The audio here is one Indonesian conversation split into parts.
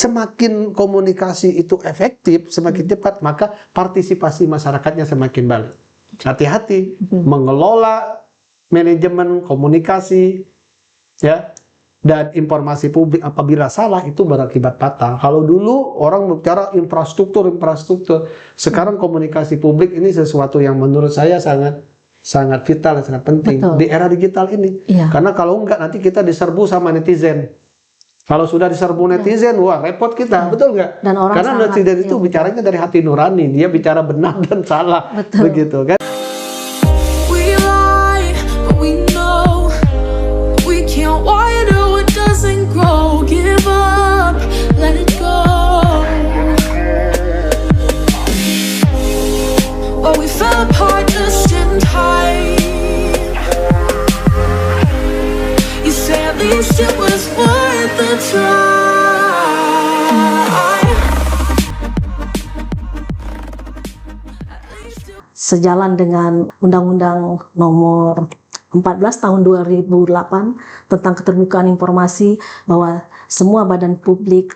semakin komunikasi itu efektif, semakin cepat, maka partisipasi masyarakatnya semakin baik. Hati-hati mengelola manajemen komunikasi, ya, dan informasi publik apabila salah itu berakibat fatal. Kalau dulu orang bicara infrastruktur, sekarang komunikasi publik ini sesuatu yang menurut saya sangat vital, sangat penting. Betul. Di era digital ini. Iya. Karena kalau enggak nanti kita diserbu sama netizen. Kalau sudah diserbu netizen, wah repot kita, betul nggak? Dan orang karena netizen itu bicaranya dari hati nurani, dia bicara benar dan salah, begitu kan? We lie, but we know we can't water what doesn't grow. Give up, let it go. Well, we fell apart just in time. You say at least it was worth the try. Sejalan dengan Undang-Undang Nomor 14 Tahun 2008 tentang keterbukaan informasi, bahwa semua badan publik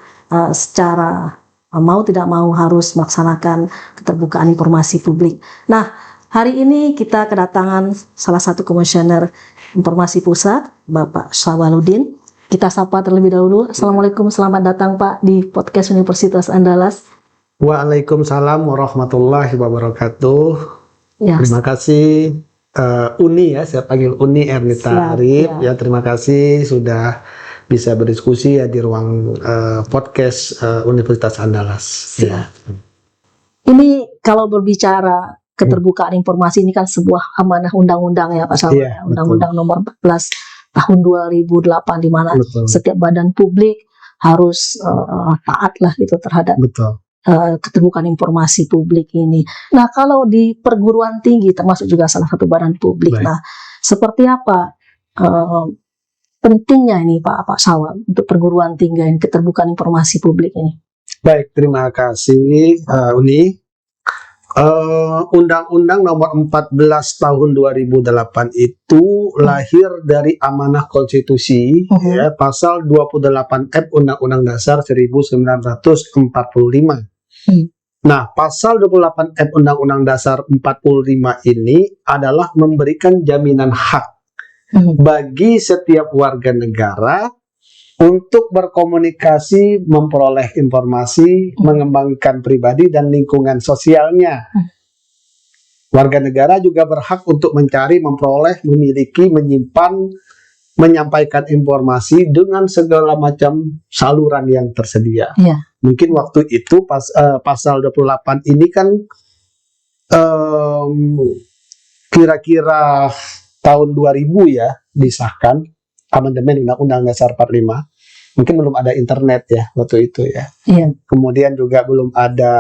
secara mau tidak mau harus melaksanakan keterbukaan informasi publik. Nah, hari ini kita kedatangan salah satu komisioner Informasi Pusat, Bapak Syawaludin. Kita sapa terlebih dahulu. Assalamualaikum, selamat datang Pak di podcast Universitas Andalas. Waalaikumsalam warahmatullahi wabarakatuh. Ya. Terima kasih Uni, ya, saya panggil Uni Ernita Arif. Ya, terima kasih sudah bisa berdiskusi ya di ruang podcast Universitas Andalas. Ya. Ini kalau berbicara keterbukaan informasi ini kan sebuah amanah undang-undang ya Pak Syawal. Ya, Undang-Undang Nomor 14 Tahun 2008 di mana setiap badan publik harus taat lah gitu terhadap keterbukaan informasi publik ini. Nah, kalau di perguruan tinggi termasuk juga salah satu badan publik. Nah, seperti apa pentingnya ini Pak Syawal untuk perguruan tinggi ini, keterbukaan informasi publik ini? Baik, terima kasih Uni. Undang-Undang Nomor 14 Tahun 2008 itu lahir dari amanah konstitusi, ya, pasal 28F Undang-Undang Dasar 1945. Nah, pasal 28F Undang-Undang Dasar 45 ini adalah memberikan jaminan hak bagi setiap warga negara untuk berkomunikasi, memperoleh informasi, mengembangkan pribadi dan lingkungan sosialnya. Warga negara juga berhak untuk mencari, memperoleh, memiliki, menyimpan, menyampaikan informasi dengan segala macam saluran yang tersedia. Ya. Mungkin waktu itu pasal 28 ini kan kira-kira tahun 2000 ya disahkan. Amandemen Undang-Undang Dasar 45, mungkin belum ada internet ya waktu itu ya. Iya. Kemudian juga belum ada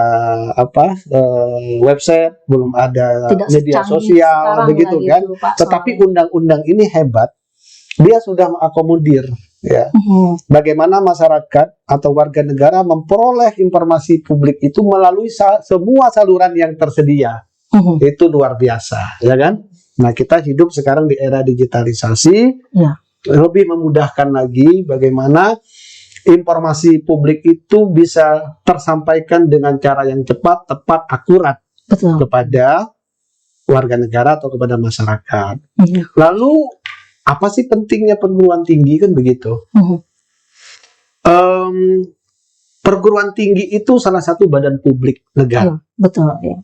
website, belum ada media sosial, begitu kan. Tetapi undang-undang ini hebat, dia sudah mengakomodir ya. Bagaimana masyarakat atau warga negara memperoleh informasi publik itu melalui semua saluran yang tersedia. Itu luar biasa, ya kan? Nah, kita hidup sekarang di era digitalisasi. Ya. Lebih memudahkan lagi bagaimana informasi publik itu bisa tersampaikan dengan cara yang cepat, tepat, akurat kepada warga negara atau kepada masyarakat. Lalu apa sih pentingnya perguruan tinggi kan begitu? Perguruan tinggi itu salah satu badan publik negara. Betul. Ya.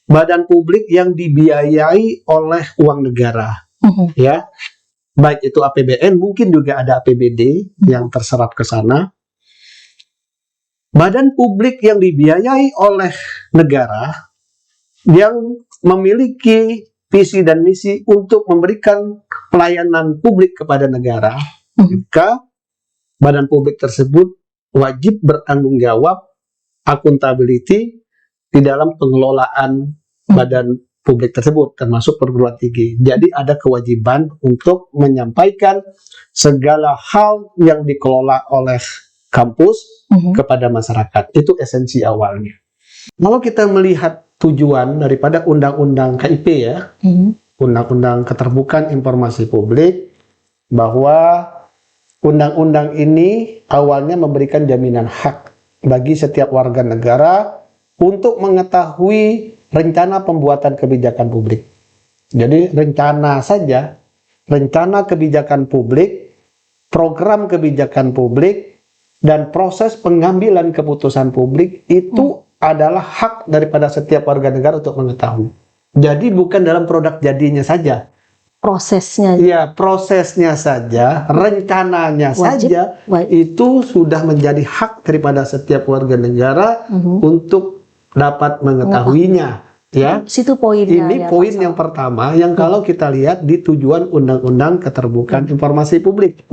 Badan publik yang dibiayai oleh uang negara, ya. Baik itu APBN, mungkin juga ada APBD yang terserap ke sana. Badan publik yang dibiayai oleh negara, yang memiliki visi dan misi untuk memberikan pelayanan publik kepada negara, maka badan publik tersebut wajib bertanggung jawab, accountability, di dalam pengelolaan badan publik tersebut, termasuk perguruan tinggi. Jadi ada kewajiban untuk menyampaikan segala hal yang dikelola oleh kampus kepada masyarakat. Itu esensi awalnya. Kalau kita melihat tujuan daripada Undang-Undang KIP ya, Undang-Undang Keterbukaan Informasi Publik, bahwa undang-undang ini awalnya memberikan jaminan hak bagi setiap warga negara untuk mengetahui rencana pembuatan kebijakan publik. Jadi rencana saja, rencana kebijakan publik, program kebijakan publik, dan proses pengambilan keputusan publik itu adalah hak daripada setiap warga negara untuk mengetahui. Jadi bukan dalam produk jadinya saja. Prosesnya Ya, prosesnya saja, rencananya Wajib. saja, Baik. itu sudah menjadi hak daripada setiap warga negara untuk dapat mengetahuinya. Ya, situ poinnya. ini ya, poin Pak. yang pertama yang kalau kita lihat di tujuan Undang-Undang Keterbukaan Informasi Publik.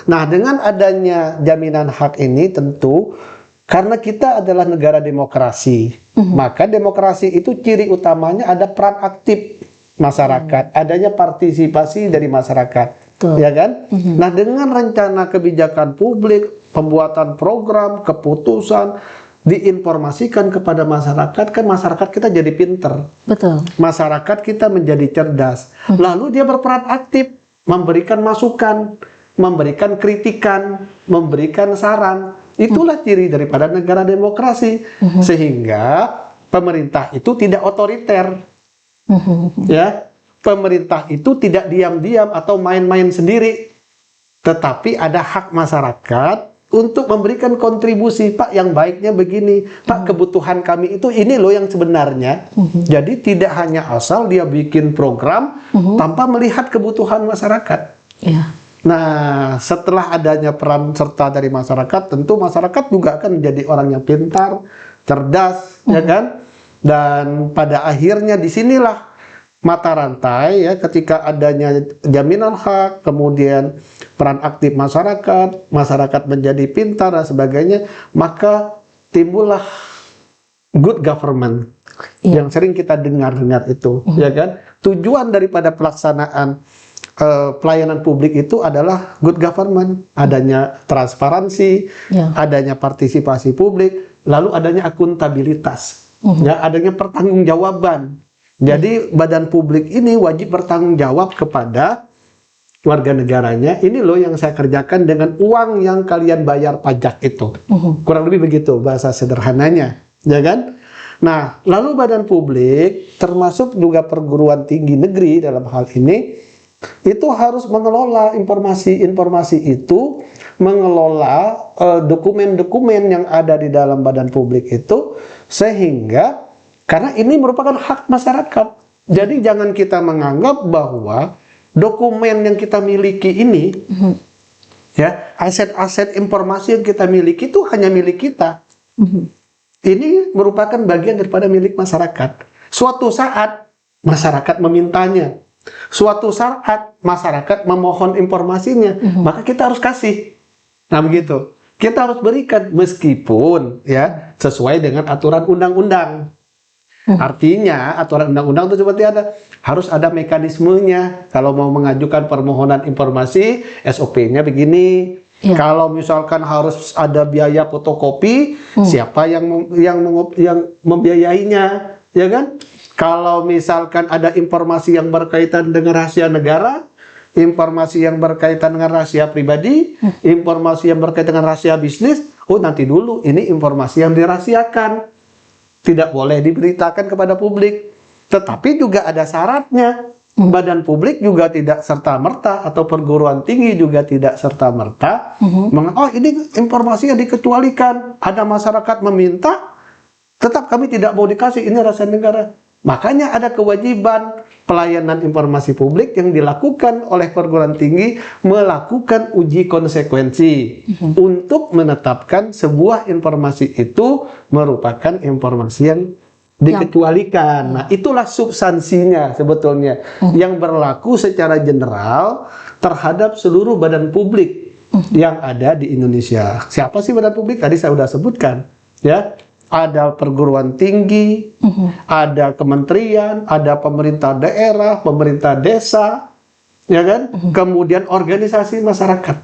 Nah, dengan adanya jaminan hak ini tentu karena kita adalah negara demokrasi, maka demokrasi itu ciri utamanya ada peran aktif masyarakat, adanya partisipasi dari masyarakat, Betul. ya kan? Nah, dengan rencana kebijakan publik, pembuatan program, keputusan diinformasikan kepada masyarakat, kan masyarakat kita jadi pinter, Betul. masyarakat kita menjadi cerdas, lalu dia berperan aktif, memberikan masukan, memberikan kritikan, memberikan saran. Itulah ciri daripada negara demokrasi, sehingga pemerintah itu tidak otoriter. Ya, pemerintah itu tidak diam-diam atau main-main sendiri, tetapi ada hak masyarakat untuk memberikan kontribusi. Pak, yang baiknya begini, Pak, kebutuhan kami itu ini loh yang sebenarnya. Jadi tidak hanya asal dia bikin program tanpa melihat kebutuhan masyarakat. Ya. Nah, setelah adanya peran serta dari masyarakat, tentu masyarakat juga akan menjadi orang yang pintar, cerdas, ya kan? Dan pada akhirnya disinilah mata rantai, ya, ketika adanya jaminan hak, kemudian peran aktif masyarakat, masyarakat menjadi pintar dan sebagainya, maka timbullah good government yang sering kita dengar-dengar itu, ya kan? Tujuan daripada pelaksanaan pelayanan publik itu adalah good government, adanya transparansi, adanya partisipasi publik, lalu adanya akuntabilitas, ya, adanya pertanggungjawaban. Jadi badan publik ini wajib bertanggung jawab kepada warga negaranya. Ini loh yang saya kerjakan dengan uang yang kalian bayar pajak itu. Kurang lebih begitu bahasa sederhananya, ya kan? Nah, lalu badan publik termasuk juga perguruan tinggi negeri dalam hal ini itu harus mengelola informasi-informasi itu, mengelola dokumen-dokumen yang ada di dalam badan publik itu, sehingga karena ini merupakan hak masyarakat. Jadi jangan kita menganggap bahwa dokumen yang kita miliki ini, ya, aset-aset informasi yang kita miliki itu hanya milik kita. Ini merupakan bagian daripada milik masyarakat. Suatu saat masyarakat memintanya, suatu saat masyarakat memohon informasinya, maka kita harus kasih. Nah, begitu. Kita harus berikan meskipun ya sesuai dengan aturan undang-undang. Artinya aturan undang-undang itu seperti harus ada mekanismenya. Kalau mau mengajukan permohonan informasi, SOP-nya begini. Kalau misalkan harus ada biaya fotokopi, siapa yang membiayainya, ya kan? Kalau misalkan ada informasi yang berkaitan dengan rahasia negara, informasi yang berkaitan dengan rahasia pribadi, informasi yang berkaitan dengan rahasia bisnis, nanti dulu ini informasi yang dirahasiakan. Tidak boleh diberitakan kepada publik. Tetapi juga ada syaratnya. Badan publik juga tidak serta-merta, atau perguruan tinggi juga tidak serta-merta. Ini informasi yang dikecualikan. Ada masyarakat meminta, tetap kami tidak mau dikasih, ini rahasia negara. Makanya ada kewajiban pelayanan informasi publik yang dilakukan oleh perguruan tinggi melakukan uji konsekuensi untuk menetapkan sebuah informasi itu merupakan informasi yang dikecualikan. Nah, itulah substansinya sebetulnya yang berlaku secara general terhadap seluruh badan publik yang ada di Indonesia. Siapa sih badan publik? Tadi saya sudah sebutkan, ya. Ada perguruan tinggi, ada kementerian, ada pemerintah daerah, pemerintah desa, ya kan? Kemudian organisasi masyarakat.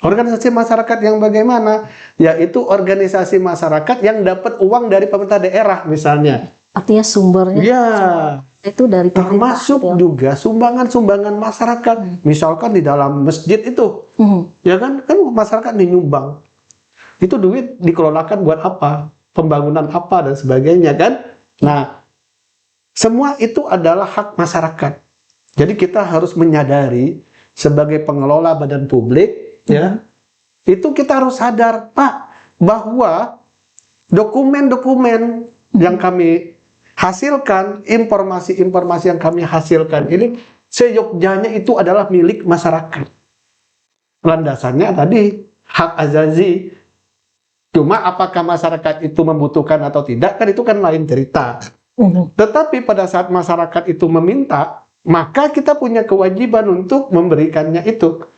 Organisasi masyarakat yang bagaimana? Yaitu organisasi masyarakat yang dapat uang dari pemerintah daerah misalnya. Artinya sumbernya ya, itu dari termasuk juga sumbangan-sumbangan masyarakat. Misalkan di dalam masjid itu, ya kan masyarakat nyumbang. Itu duit dikelolakan buat apa? Pembangunan apa dan sebagainya kan? Nah, semua itu adalah hak masyarakat. Jadi kita harus menyadari sebagai pengelola badan publik, ya, itu kita harus sadar, Pak, bahwa dokumen-dokumen yang kami hasilkan, informasi-informasi yang kami hasilkan ini seyogyanya itu adalah milik masyarakat. Landasannya tadi hak azazi. Cuma apakah masyarakat itu membutuhkan atau tidak, kan itu kan lain cerita. Tetapi pada saat masyarakat itu meminta, maka kita punya kewajiban untuk memberikannya itu.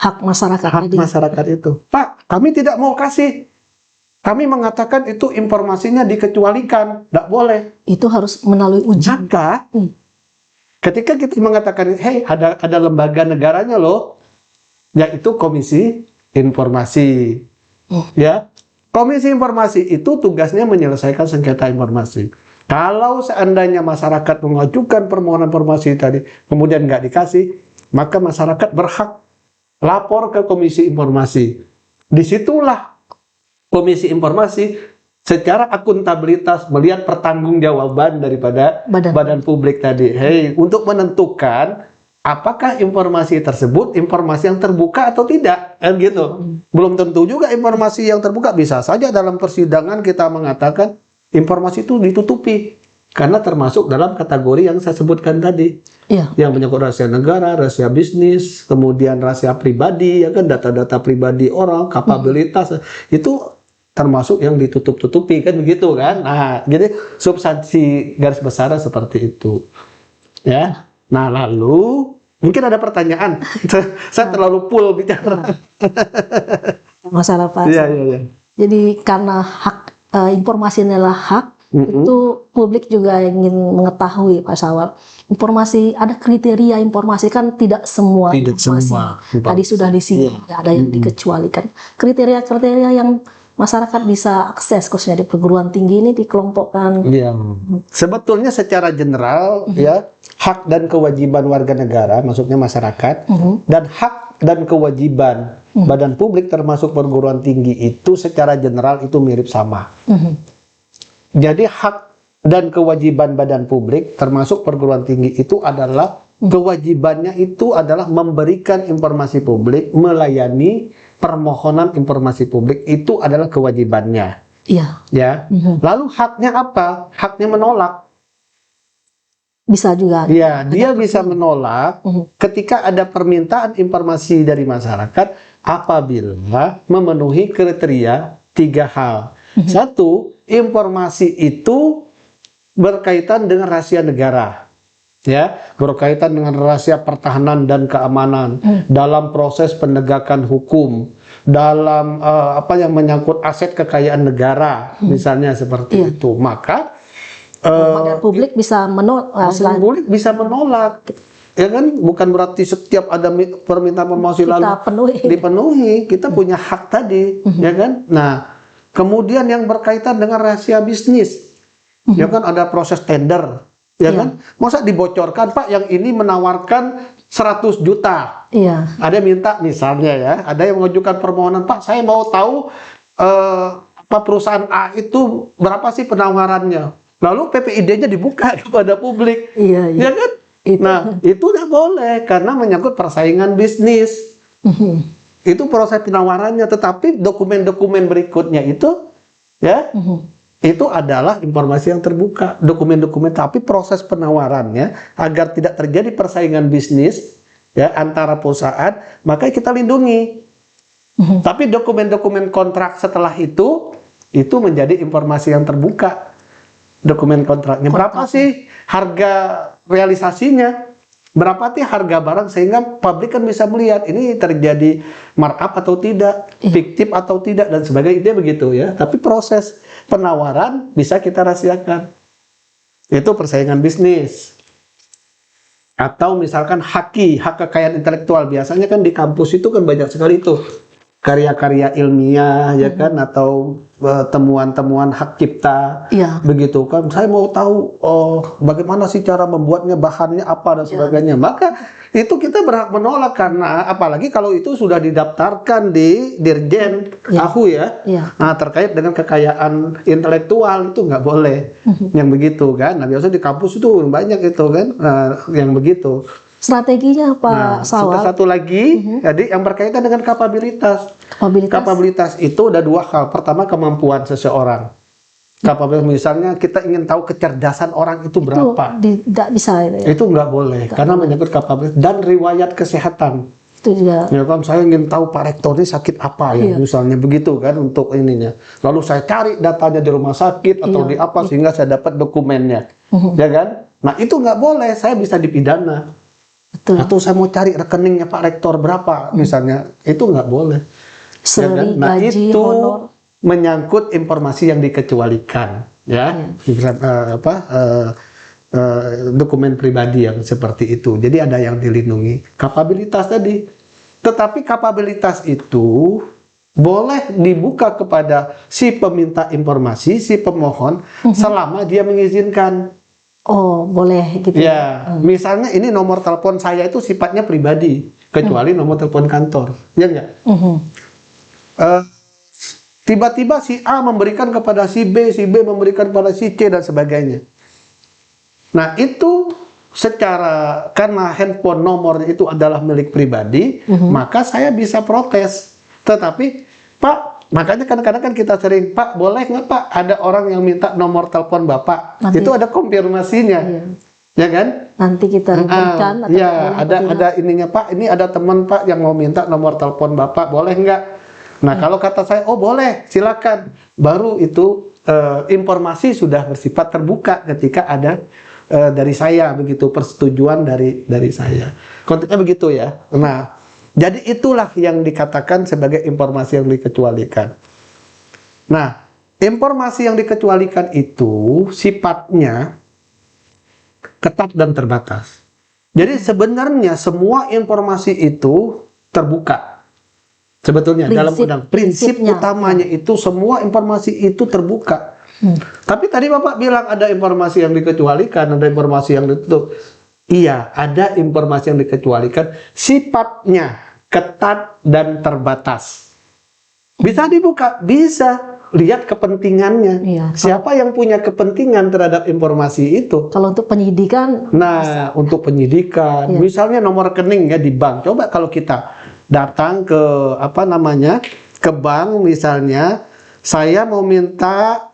Hak masyarakat Hak tadi. masyarakat itu. Pak, kami tidak mau kasih. Kami mengatakan itu informasinya dikecualikan, tidak boleh. Itu harus melalui uji. Maka, ketika kita mengatakan, hey, ada lembaga negaranya loh, yaitu Komisi Informasi. Ya, Komisi Informasi itu tugasnya menyelesaikan sengketa informasi. Kalau seandainya masyarakat mengajukan permohonan informasi tadi, kemudian nggak dikasih, maka masyarakat berhak lapor ke Komisi Informasi. Disitulah Komisi Informasi secara akuntabilitas melihat pertanggungjawaban daripada badan publik tadi. Hey, untuk menentukan apakah informasi tersebut informasi yang terbuka atau tidak, kan gitu. Belum tentu juga informasi yang terbuka. Bisa saja dalam persidangan kita mengatakan informasi itu ditutupi karena termasuk dalam kategori yang saya sebutkan tadi, yang menyangkut rahasia negara, rahasia bisnis, kemudian rahasia pribadi, ya kan, data-data pribadi orang, kapabilitas, itu termasuk yang ditutup-tutupi, kan begitu kan. Nah, jadi substansi garis besarnya seperti itu, ya. Nah, lalu mungkin ada pertanyaan. Saya terlalu full bicara. Masalah Pak. Iya. Jadi karena hak informasi adalah hak, itu publik juga ingin mengetahui Pak Syawal. Informasi, ada kriteria informasi, kan tidak semua informasi. Tadi sudah disinggung, ada yang dikecualikan. Kriteria-kriteria yang masyarakat bisa akses khususnya di perguruan tinggi ini dikelompokkan. Iya. Sebetulnya secara general ya, hak dan kewajiban warga negara, maksudnya masyarakat, dan hak dan kewajiban badan publik termasuk perguruan tinggi itu secara general itu mirip sama. Jadi hak dan kewajiban badan publik termasuk perguruan tinggi itu adalah kewajibannya itu adalah memberikan informasi publik, melayani permohonan informasi publik, itu adalah kewajibannya. Iya. Ya. Lalu haknya apa? Haknya menolak. Bisa juga. Ya, dia bisa menolak ketika ada permintaan informasi dari masyarakat apabila memenuhi kriteria 3 hal. 1, informasi itu berkaitan dengan rahasia negara. Ya, berkaitan dengan rahasia pertahanan dan keamanan dalam proses penegakan hukum, dalam apa yang menyangkut aset kekayaan negara, misalnya seperti itu. Maka badan publik bisa publik bisa menolak. Ya kan, bukan berarti setiap ada permintaan informasi lalu dipenuhi, kita punya hak tadi, ya kan? Nah, kemudian yang berkaitan dengan rahasia bisnis, ya kan, ada proses tender. Ya kan? Masa dibocorkan, Pak, yang ini menawarkan 100 juta. Iya. Ada yang minta misalnya ya, ada yang mengajukan permohonan, Pak, saya mau tahu perusahaan A itu berapa sih penawarannya. Lalu PPID-nya dibuka kepada publik. Iya. Ya kan? Nah, itu tidak boleh karena menyangkut persaingan bisnis. Itu proses penawarannya, tetapi dokumen-dokumen berikutnya itu ya itu adalah informasi yang terbuka, dokumen-dokumen, tapi proses penawarannya agar tidak terjadi persaingan bisnis ya antara perusahaan, maka kita lindungi. Tapi dokumen-dokumen kontrak setelah itu menjadi informasi yang terbuka. Dokumen kontraknya berapa sih harga realisasinya? Berapa sih harga barang sehingga publik kan bisa melihat ini terjadi markup atau tidak, fiktif atau tidak dan sebagainya, begitu ya. Tapi proses penawaran bisa kita rahasiakan. Itu persaingan bisnis. Atau misalkan hak kekayaan intelektual, biasanya kan di kampus itu kan banyak sekali tuh karya-karya ilmiah ya kan, atau temuan-temuan hak cipta, Iya. begitu kan, saya mau tahu bagaimana sih cara membuatnya, bahannya apa dan sebagainya, maka itu kita berhak menolak, karena apalagi kalau itu sudah didaftarkan di Dirjen AHU ya. Iya. Nah, terkait dengan kekayaan intelektual itu nggak boleh yang begitu kan. Nah, biasanya di kampus itu banyak itu kan yang begitu. Strateginya Nah, Pak Sawal, satu lagi, jadi yang berkaitan dengan kapabilitas. Kapabilitas itu ada dua hal. Pertama, kemampuan seseorang. Kapabilitas, misalnya kita ingin tahu kecerdasan orang itu berapa. tidak bisa itu ya. Itu nggak boleh, karena menyangkut kapabilitas dan riwayat kesehatan. Itu juga. Ya kan, saya ingin tahu Pak Rektor ini sakit apa ya, misalnya begitu kan, untuk ininya. Lalu saya cari datanya di rumah sakit atau di apa, sehingga saya dapat dokumennya. Ya kan? Nah, itu nggak boleh, saya bisa dipidana. Betul. Atau saya mau cari rekeningnya Pak Rektor berapa, misalnya, itu nggak boleh. Ya kan? Seri, Nah, gaji, itu honor. menyangkut informasi yang dikecualikan, ya, dokumen pribadi yang seperti itu. Jadi ada yang dilindungi, kapabilitas tadi. Tetapi kapabilitas itu boleh dibuka kepada si peminta informasi, si pemohon, selama dia mengizinkan. Oh, boleh gitu. Ya, misalnya ini nomor telepon saya itu sifatnya pribadi, kecuali nomor telepon kantor, ya enggak? Tiba-tiba si A memberikan kepada si B memberikan kepada si C dan sebagainya. Nah, itu secara, karena handphone nomornya itu adalah milik pribadi, maka saya bisa protes. Tetapi Pak, makanya kadang-kadang kan kita sering, Pak, boleh nggak Pak, ada orang yang minta nomor telepon Bapak, Nanti. itu ada konfirmasinya, ya kan? Nanti kita berikan. Atau Ya, ada ininya, Pak, ini ada teman Pak yang mau minta nomor telepon Bapak, boleh nggak? Nah, kalau kata saya, oh boleh, silakan. Baru itu informasi sudah bersifat terbuka ketika ada dari saya, begitu, persetujuan dari saya. Konteksnya begitu ya. Nah, jadi itulah yang dikatakan sebagai informasi yang dikecualikan. Nah, informasi yang dikecualikan itu sifatnya ketat dan terbatas. Jadi sebenarnya semua informasi itu terbuka. Sebetulnya dalam undang prinsip utamanya itu semua informasi itu terbuka. Tapi tadi Bapak bilang ada informasi yang dikecualikan, ada informasi yang ditutup. Iya, ada informasi yang dikecualikan, sifatnya ketat dan terbatas. Bisa dibuka, bisa. Lihat kepentingannya. Iya. Siapa yang punya kepentingan terhadap informasi itu? Kalau untuk penyidikan, Nah, untuk penyidikan, misalnya nomor rekening ya di bank. Coba kalau kita datang ke ke bank misalnya, saya mau minta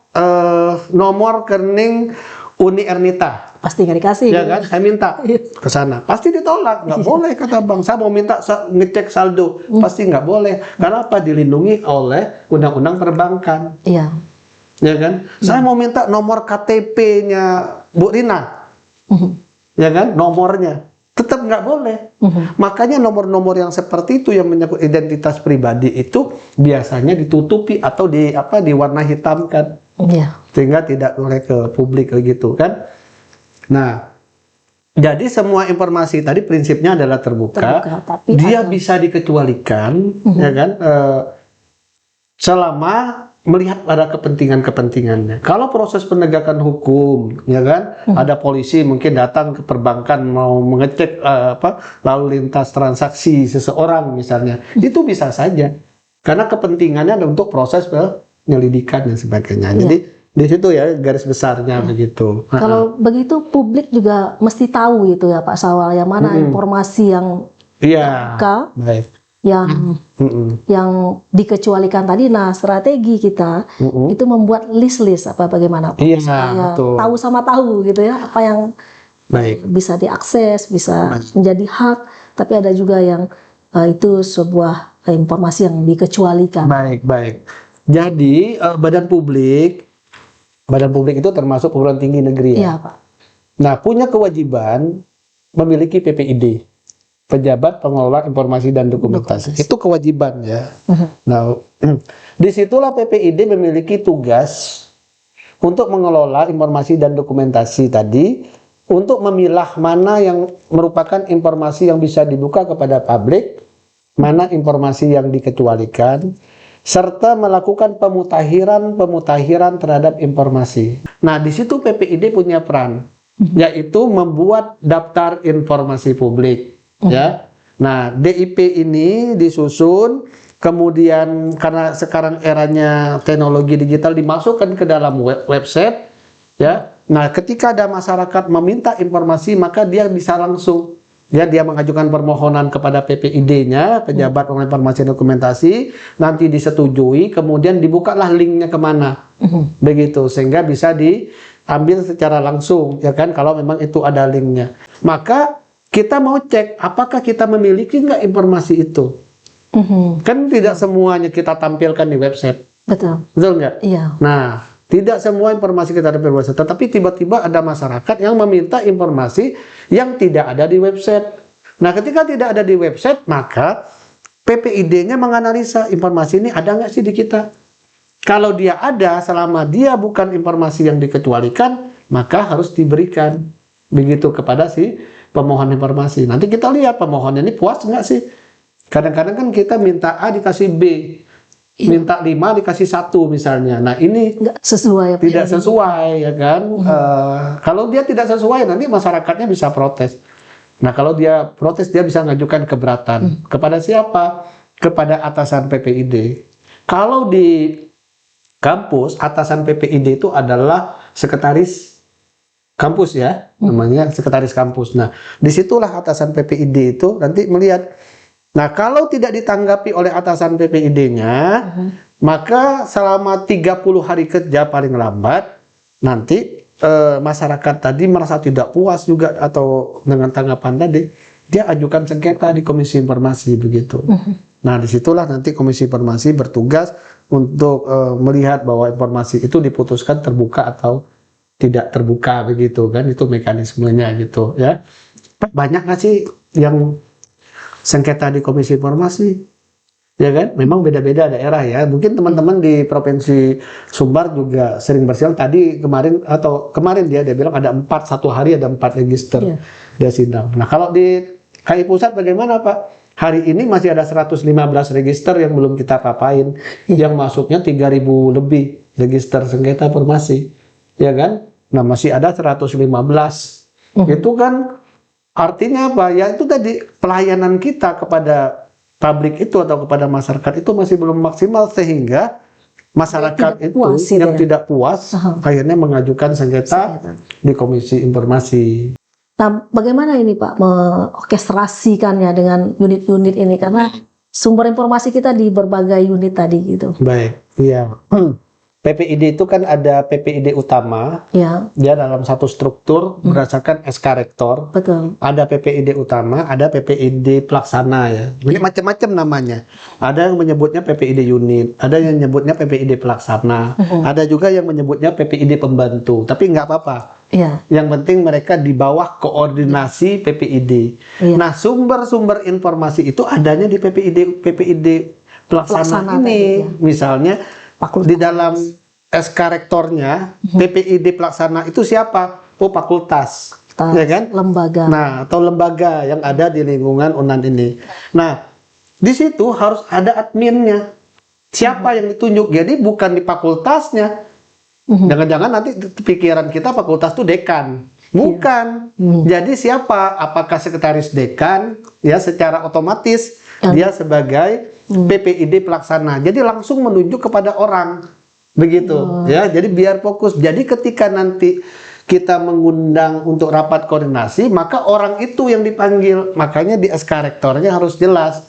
nomor rekening Uni Ernita. pasti nggak dikasih. Ya kan, saya minta ke sana, pasti ditolak, nggak boleh kata bank. Saya mau minta ngecek saldo, pasti nggak boleh. Karena apa? Dilindungi oleh undang-undang perbankan. Iya. Ya kan? Saya mau minta nomor KTP-nya Bu Rina, ya kan? Nomornya tetap nggak boleh. Makanya nomor-nomor yang seperti itu yang menyangkut identitas pribadi itu biasanya ditutupi atau diwarna hitamkan. Iya. Sehingga tidak boleh ke publik begitu kan. Nah, jadi semua informasi tadi prinsipnya adalah terbuka tapi dia bisa dikecualikan, ya kan, selama melihat pada kepentingannya. Kalau proses penegakan hukum, ya kan, ada polisi mungkin datang ke perbankan mau mengecek lalu lintas transaksi seseorang misalnya, itu bisa saja karena kepentingannya untuk proses penyelidikan dan sebagainya. Jadi di situ ya garis besarnya begitu. Kalau begitu publik juga mesti tahu gitu ya Pak Sawal, yang mana informasi yang terbuka, baik. yang dikecualikan tadi. Nah, strategi kita itu membuat list-list bagaimana Pak? Iya, Supaya betul. tahu sama tahu gitu ya, apa yang bisa diakses, bisa menjadi hak, tapi ada juga yang itu sebuah informasi yang dikecualikan. Baik. Jadi badan publik itu termasuk perguruan tinggi negeri ya. Iya Pak. Nah, punya kewajiban memiliki PPID, Pejabat Pengelola Informasi dan Dokumentasi. Itu kewajiban ya. Nah, disitulah PPID memiliki tugas untuk mengelola informasi dan dokumentasi tadi, untuk memilah mana yang merupakan informasi yang bisa dibuka kepada publik, mana informasi yang dikecualikan, serta melakukan pemutahiran terhadap informasi. Nah, di situ PPID punya peran, yaitu membuat daftar informasi publik, ya. Nah, DIP ini disusun, kemudian karena sekarang eranya teknologi digital dimasukkan ke dalam website, ya. Nah, ketika ada masyarakat meminta informasi, maka dia bisa langsung dia mengajukan permohonan kepada PPID-nya, pejabat pengelola informasi dan dokumentasi, nanti disetujui, kemudian dibukalah linknya kemana, begitu, sehingga bisa diambil secara langsung, ya kan, kalau memang itu ada linknya. Maka kita mau cek apakah kita memiliki nggak informasi itu. Kan tidak semuanya kita tampilkan di website, betul nggak? Iya. Nah, tidak semua informasi kita ada di website, tetapi tiba-tiba ada masyarakat yang meminta informasi yang tidak ada di website. Nah, ketika tidak ada di website, maka PPID-nya menganalisa informasi ini ada nggak sih di kita. Kalau dia ada, selama dia bukan informasi yang dikecualikan, maka harus diberikan begitu kepada si pemohon informasi. Nanti kita lihat pemohon ini puas nggak sih. Kadang-kadang kan kita minta A dikasih B. Minta 5 dikasih 1 misalnya. Nah, ini nggak sesuai, tidak sesuai, ya kan. Kalau dia tidak sesuai, nanti masyarakatnya bisa protes. Nah, kalau dia protes, dia bisa mengajukan keberatan kepada siapa? Kepada atasan PPID. Kalau di kampus, atasan PPID itu adalah sekretaris kampus, ya, namanya sekretaris kampus. Nah, disitulah atasan PPID itu nanti melihat. Nah, kalau tidak ditanggapi oleh atasan PPID-nya, maka selama 30 hari kerja paling lambat, nanti masyarakat tadi merasa tidak puas juga atau dengan tanggapan tadi, dia ajukan sengketa di Komisi Informasi, begitu. Nah, disitulah nanti Komisi Informasi bertugas untuk melihat bahwa informasi itu diputuskan terbuka atau tidak terbuka, begitu kan, itu mekanismenya gitu, ya. Banyak nggak sih yang sengketa di Komisi Informasi, ya kan? Memang beda-beda daerah, ya. Mungkin teman-teman di Provinsi Sumbar juga sering bersidang. Tadi kemarin dia bilang ada 4, satu hari ada 4 register dia sidang. Nah, kalau di KI Pusat bagaimana, Pak? Hari ini masih ada 115 register yang belum kita papain, yang masuknya 3.000 lebih register sengketa informasi, ya kan? Nah, masih ada 115. Itu kan artinya apa? Ya itu tadi, pelayanan kita kepada publik itu atau kepada masyarakat itu masih belum maksimal, sehingga masyarakat itu yang tidak puas akhirnya mengajukan sengketa di Komisi Informasi. Nah, bagaimana ini Pak mengorkestrasikannya dengan unit-unit ini, karena sumber informasi kita di berbagai unit tadi gitu. Baik, iya. PPID itu kan ada PPID utama, ya. Dia dalam satu struktur berdasarkan SK Rektor. Betul. Ada PPID utama, ada PPID pelaksana, ya. Ini macam-macam namanya. Ada yang menyebutnya PPID unit, ada yang menyebutnya PPID pelaksana, ada juga yang menyebutnya PPID pembantu. Tapi nggak apa-apa. Ya. Yang penting mereka di bawah koordinasi PPID. Ya. Nah, sumber-sumber informasi itu adanya di PPID pelaksana ini, ya. Misalnya di dalam SK Rektornya, PPID pelaksana itu siapa? Oh, fakultas, ya kan? Lembaga. Nah, atau lembaga yang ada di lingkungan UNAN ini. Nah, di situ harus ada adminnya. Siapa yang ditunjuk? Jadi bukan di fakultasnya. Jangan-jangan nanti pikiran kita fakultas itu dekan. Bukan. Jadi siapa? Apakah sekretaris dekan? Ya, secara otomatis dia sebagai PPID pelaksana. Jadi langsung menunjuk kepada orang, begitu, ya. Jadi biar fokus. Jadi ketika nanti kita mengundang untuk rapat koordinasi, maka orang itu yang dipanggil. Makanya di SK Rektornya harus jelas,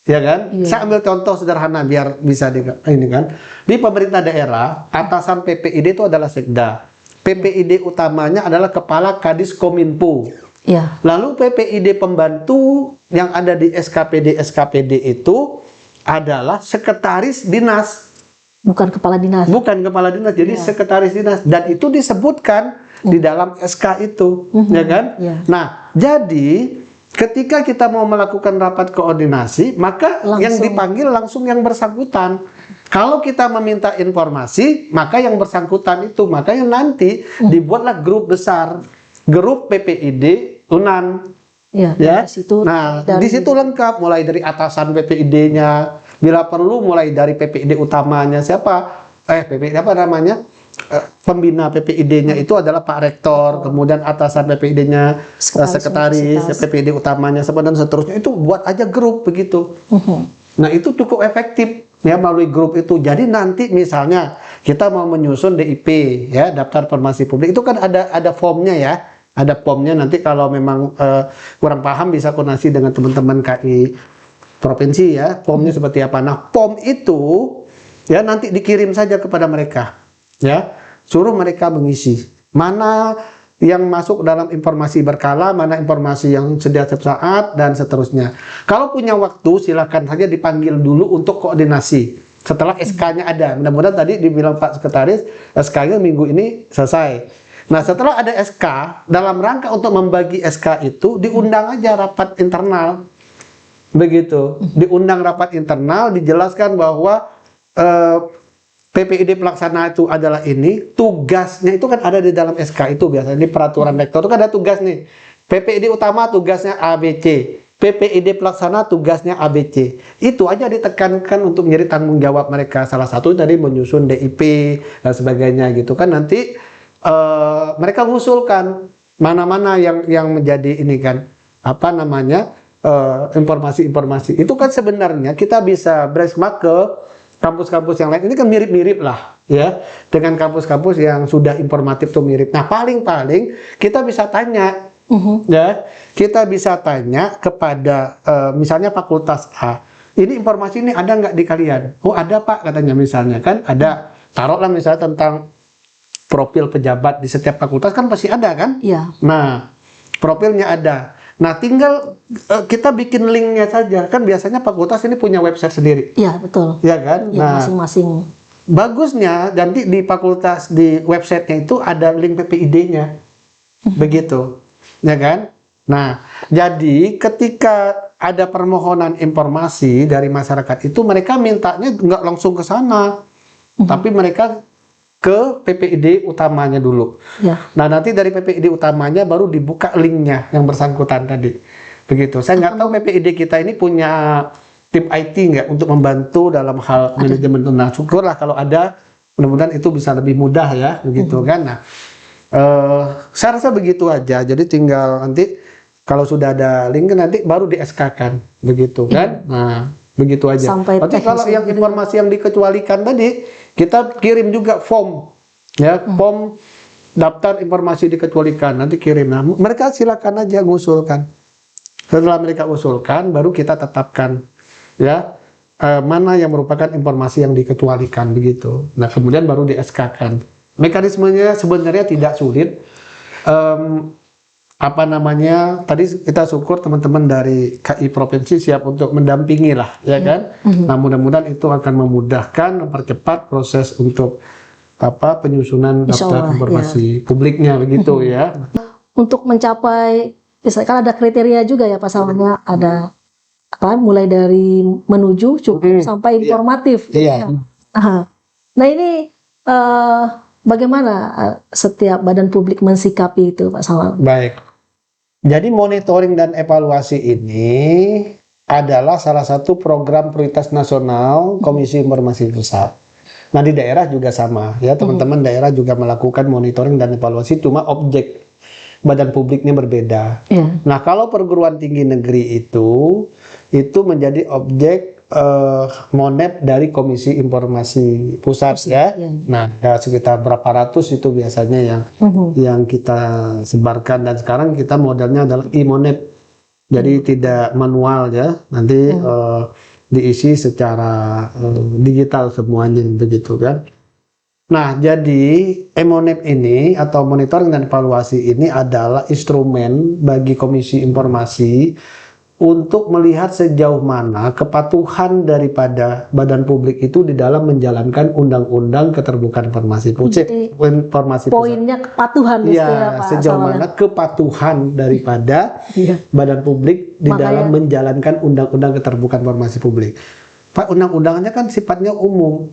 ya kan? Saya ambil contoh sederhana biar bisa ini kan. Di pemerintah daerah, atasan PPID itu adalah Sekda. PPID utamanya adalah Kepala Kadis Kominfo. Ya. Lalu PPID pembantu yang ada di SKPD itu adalah sekretaris dinas. Bukan kepala dinas. Bukan kepala dinas, jadi sekretaris dinas. Dan itu disebutkan di dalam SK itu, ya kan? Nah, jadi ketika kita mau melakukan rapat koordinasi, maka yang dipanggil langsung yang bersangkutan. Kalau kita meminta informasi, maka yang bersangkutan itu, makanya nanti dibuatlah grup besar. Grup PPID UNAN, Ya, Ya. dari situ Nah, dari- di situ lengkap mulai dari atasan PPID-nya, bila perlu mulai dari PPID utamanya siapa? PPID apa namanya? Pembina PPID-nya itu adalah Pak Rektor, kemudian atasan PPID-nya sekretaris, universitas. PPID utamanya dan seterusnya. Itu buat aja grup begitu. Nah, itu cukup efektif ya melalui grup itu. Jadi nanti misalnya kita mau menyusun DIP ya, daftar informasi publik itu kan ada formnya ya. Ada formnya, nanti kalau memang kurang paham bisa koordinasi dengan teman-teman KI provinsi ya, formnya seperti apa. Nah, form itu ya nanti dikirim saja kepada mereka ya, suruh mereka mengisi mana yang masuk dalam informasi berkala, mana informasi yang setiap saat dan seterusnya. Kalau punya waktu silakan saja dipanggil dulu untuk koordinasi setelah SK-nya ada. Mudah-mudahan tadi dibilang Pak Sekretaris SK-nya minggu ini selesai. Nah, setelah ada SK, dalam rangka untuk membagi SK itu, diundang aja rapat internal. Begitu. Diundang rapat internal, dijelaskan bahwa PPID pelaksana itu adalah ini, tugasnya itu kan ada di dalam SK itu biasanya, di peraturan rektor itu kan ada tugas nih. PPID utama tugasnya ABC, PPID pelaksana tugasnya ABC. Itu aja ditekankan untuk menjadi tanggung jawab mereka. Salah satu tadi menyusun DIP dan sebagainya gitu kan, nanti mereka mengusulkan mana-mana yang menjadi ini kan apa namanya informasi-informasi itu kan sebenarnya kita bisa benchmark ke kampus-kampus yang lain. Ini kan mirip-mirip lah ya dengan kampus-kampus yang sudah informatif tuh mirip. Nah, paling-paling kita bisa tanya ya, kita bisa tanya kepada misalnya fakultas A, ini informasi ini ada nggak di kalian? Oh, ada Pak, katanya misalnya kan ada, taruhlah misalnya tentang profil pejabat di setiap fakultas kan pasti ada kan? Iya. Nah, profilnya ada. Nah, tinggal kita bikin linknya saja. Kan biasanya fakultas ini punya website sendiri. Iya, betul. Ya kan? Ya, Nah, masing-masing. bagusnya nanti di fakultas di websitenya itu ada link PPID-nya. Begitu. Ya kan? Nah, jadi ketika ada permohonan informasi dari masyarakat itu mereka mintanya nggak langsung ke sana. Tapi mereka ke PPID utamanya dulu. Ya. Nah, nanti dari PPID utamanya baru dibuka linknya yang bersangkutan tadi. Begitu. Saya nggak tahu PPID kita ini punya tim IT nggak untuk membantu dalam hal manajemen. Nah, syukurlah kalau ada, mudah-mudahan itu bisa lebih mudah ya, begitu kan. Nah, saya rasa begitu aja. Jadi tinggal nanti kalau sudah ada link nanti baru di SK-kan, begitu kan. Nah, begitu aja. Sampai Nanti kalau yang informasi yang dikecualikan tadi, kita kirim juga form, ya, form daftar informasi dikecualikan, nanti kirim. Nah, mereka silakan aja ngusulkan. Setelah mereka usulkan, baru kita tetapkan, ya, mana yang merupakan informasi yang dikecualikan, begitu. Nah, kemudian baru di SK-kan. Mekanismenya sebenarnya tidak sulit. Apa namanya, tadi kita syukur teman-teman dari KI Provinsi siap untuk mendampingi lah, ya kan? Nah, mudah-mudahan itu akan memudahkan, mempercepat proses untuk apa penyusunan daftar Insyaallah, informasi publiknya, begitu ya. Untuk mencapai, misalkan ada kriteria juga ya Pak Salmannya, ada apa, mulai dari menuju cukup sampai informatif. Iya. Nah, ini bagaimana setiap badan publik mensikapi itu Pak Salman? Baik. Jadi monitoring dan evaluasi ini adalah salah satu program prioritas nasional Komisi Informasi Pusat. Nah, di daerah juga sama ya, teman-teman daerah juga melakukan monitoring dan evaluasi, cuma objek badan publiknya berbeda. Ya. Nah, kalau perguruan tinggi negeri itu menjadi objek monep dari Komisi Informasi Pusat ya. Nah, ada sekitar berapa ratus itu biasanya yang kita sebarkan, dan sekarang kita modelnya adalah e-monep. Jadi tidak manual ya. Nanti diisi secara digital semuanya, begitu kan. Nah, jadi e-monep ini atau monitoring dan evaluasi ini adalah instrumen bagi Komisi Informasi untuk melihat sejauh mana kepatuhan daripada badan publik itu di dalam menjalankan Undang-Undang Keterbukaan Informasi Pusat. Poinnya kepatuhan Ya, sejauh mana kepatuhan daripada badan publik di dalam menjalankan Undang-Undang Keterbukaan Informasi Publik. Pak, undang-undangnya kan sifatnya umum.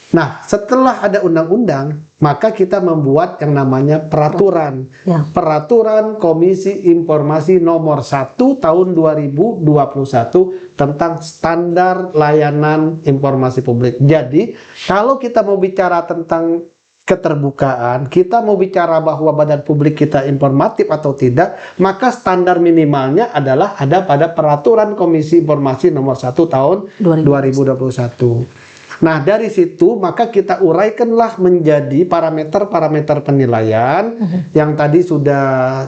Nah, setelah ada undang-undang, maka kita membuat yang namanya peraturan. Ya. Peraturan Komisi Informasi Nomor 1 Tahun 2021 tentang standar layanan informasi publik. Jadi, kalau kita mau bicara tentang keterbukaan, kita mau bicara bahwa badan publik kita informatif atau tidak, maka standar minimalnya adalah ada pada Peraturan Komisi Informasi Nomor 1 Tahun 2021. Nah, dari situ maka kita uraikanlah menjadi parameter-parameter penilaian yang tadi sudah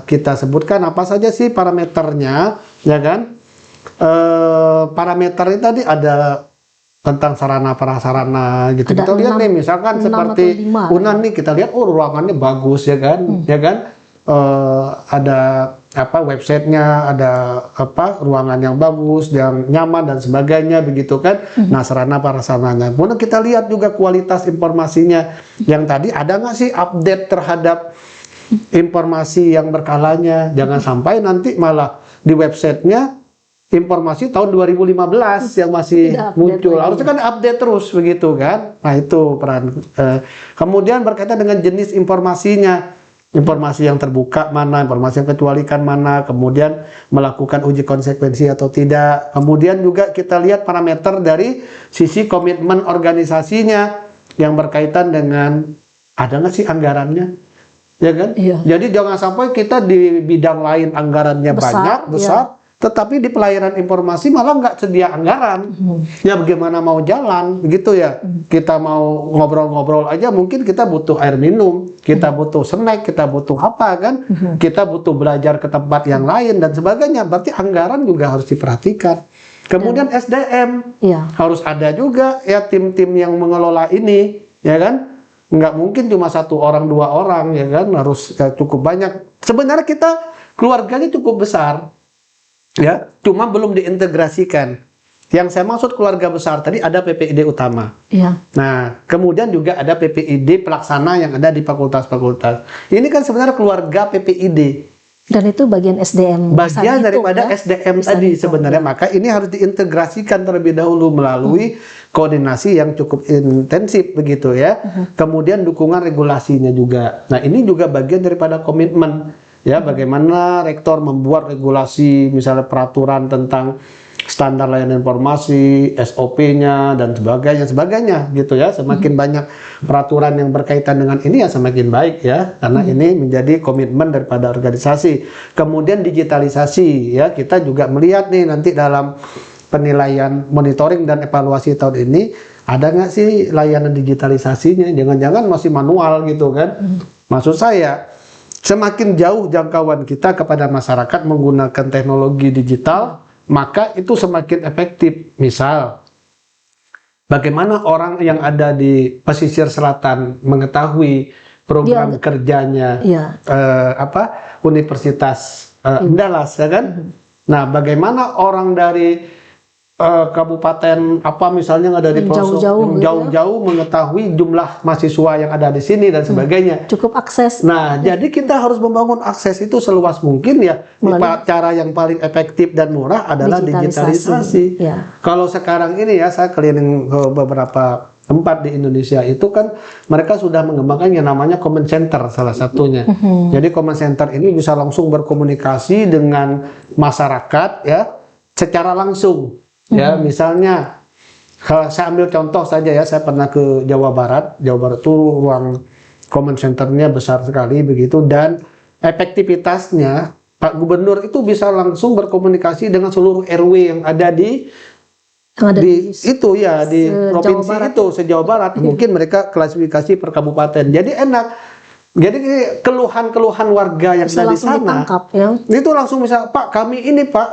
kita sebutkan. Apa saja sih parameternya, ya kan? Parameternya tadi ada tentang sarana prasarana gitu. Ada Kita lihat nih, misalkan 6 seperti atau 5, Unan nih, kita lihat ruangannya bagus, ya kan? Ya kan? Ada websitenya, ada ruangan yang bagus, yang nyaman dan sebagainya, begitu kan? Nah, sarana prasarananya. Kemudian kita lihat juga kualitas informasinya. Yang tadi ada nggak sih update terhadap informasi yang berkalanya? Jangan sampai nanti malah di websitenya informasi tahun 2015 yang masih muncul. Harusnya kan update terus, begitu kan? Nah, itu peran. Kemudian berkaitan dengan jenis informasinya. Informasi yang terbuka mana, informasi yang kecualikan mana, kemudian melakukan uji konsekuensi atau tidak. Kemudian juga kita lihat parameter dari sisi komitmen organisasinya yang berkaitan dengan ada nggak sih anggarannya, ya kan? Iya. Jadi jangan sampai kita di bidang lain anggarannya besar, tetapi di pelayanan informasi malah nggak sedia anggaran. Ya bagaimana mau jalan, begitu ya. Kita mau ngobrol-ngobrol aja mungkin kita butuh air minum, kita butuh snack, kita butuh apa kan, kita butuh belajar ke tempat yang lain dan sebagainya. Berarti anggaran juga harus diperhatikan. Kemudian SDM harus ada juga ya, tim-tim yang mengelola ini, ya kan. Nggak mungkin cuma 1 orang 2 orang, ya kan, harus cukup banyak. Sebenarnya kita keluarganya cukup besar, ya, cuma belum diintegrasikan. Yang saya maksud keluarga besar tadi ada PPID utama. Iya. Nah, kemudian juga ada PPID pelaksana yang ada di fakultas-fakultas. Ini kan sebenarnya keluarga PPID. Dan itu bagian SDM. Bagian daripada SDM tadi sebenarnya. Maka ini harus diintegrasikan terlebih dahulu melalui koordinasi yang cukup intensif, begitu ya. Kemudian dukungan regulasinya juga. Nah, ini juga bagian daripada komitmen. Ya, bagaimana rektor membuat regulasi, misalnya peraturan tentang standar layanan informasi, SOP-nya dan sebagainya gitu ya. Semakin banyak peraturan yang berkaitan dengan ini ya semakin baik ya, karena ini menjadi komitmen daripada organisasi. Kemudian digitalisasi ya, kita juga melihat nih nanti dalam penilaian monitoring dan evaluasi tahun ini ada nggak sih layanan digitalisasinya? Jangan-jangan masih manual gitu kan? Maksud saya, semakin jauh jangkauan kita kepada masyarakat menggunakan teknologi digital, maka itu semakin efektif. Misal, bagaimana orang yang ada di pesisir selatan mengetahui program kerjanya Universitas Andalas, ya kan? Nah, bagaimana orang dari kabupaten misalnya yang ada di jauh-jauh mengetahui jumlah mahasiswa yang ada di sini dan sebagainya. Cukup akses. Nah, jadi kita harus membangun akses itu seluas mungkin ya. Cara yang paling efektif dan murah adalah digitalisasi. Kalau sekarang ini ya, saya keliling beberapa tempat di Indonesia itu kan mereka sudah mengembangkan yang namanya command center salah satunya. Jadi command center ini bisa langsung berkomunikasi dengan masyarakat ya secara langsung. Ya, misalnya saya ambil contoh saja ya, saya pernah ke Jawa Barat. Jawa Barat itu ruang command centernya besar sekali begitu, dan efektivitasnya Pak Gubernur itu bisa langsung berkomunikasi dengan seluruh RW yang ada di itu ya, di provinsi itu se-Jawa Barat. Mungkin mereka klasifikasi per kabupaten. Jadi enak. Jadi keluhan-keluhan warga yang ada di sana itu langsung bisa, Pak, kami ini Pak